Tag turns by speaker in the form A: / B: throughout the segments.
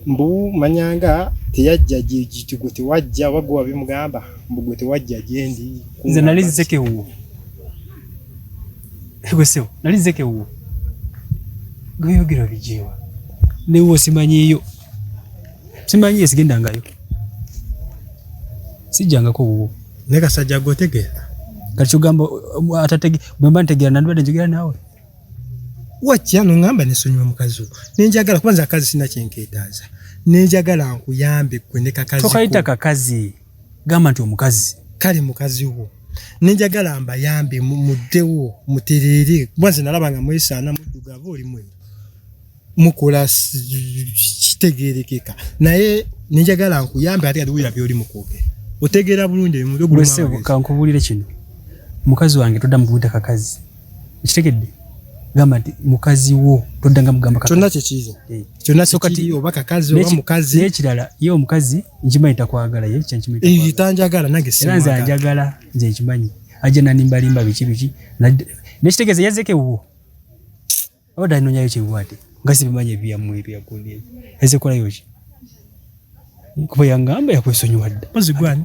A: mbu manyanga teyajja jitugo tewajja wagwa bimugamba mbugo tewajja jendi
B: nze nalizeke uwo egwesewo nalizeke uwo goyogira bijiwa newo simanyiyo simanyiye sigenda ngayo sijanga ko uwo
A: neka sajja gotegera
B: kati ugamba atatege bwemba ntegera nandwade njigera nawe
A: wachya no ngamba nesonywa mukazi ninjagala kwanza akazi sina kyenketaza ninjagala nkuyambe kweneka kazi
B: tokaita kakazi gamba nti omukazi
A: kale mukazi wo ninjagala mbayambe muddewo muterere bwanze nalabanga mwesana muddugavu oli mwe mukola kitegerekeka naye ninjagala nkuyambe ate aduwira byoli mukoge otegera bulungi ebimudo
B: gwese kankubulire kino mukazi wange todda mbuuta kakazi kitegedde gamba nti mukazi wo todanga mugamba kakazi
A: kyonna kyekizi kyonna sokati oba kakazi oba mukazi
B: n'ekirala ye omukazi nkimanyi takwagala ye kyankimanyi
A: tanjagala nange
B: simanyi nze njagala nze nkimanyi ajja nanimbalimba biki n'ekitegeeza yazeke wo oda inonyayo kyebuwate nga sibimanyi ebyamu ebyakundi eze kolayo ki kuba yangamba yakwesonyiwa dda
A: pozi gwani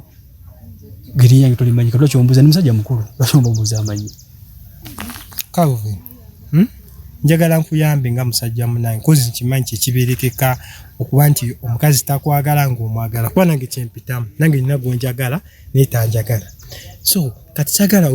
B: giri yange tolimanyi katula kyombuuza ni musajja mukulu lwasomba ombuuza amanyi
A: Calvin njagala nkuyambe nga musajja munange kozi nkimanyi kyekiberekeka okuba nti omukazi takwagala ng'omwagala kuba nange kyempitamu nange nina gwenjagala netanjagala so kati kyagala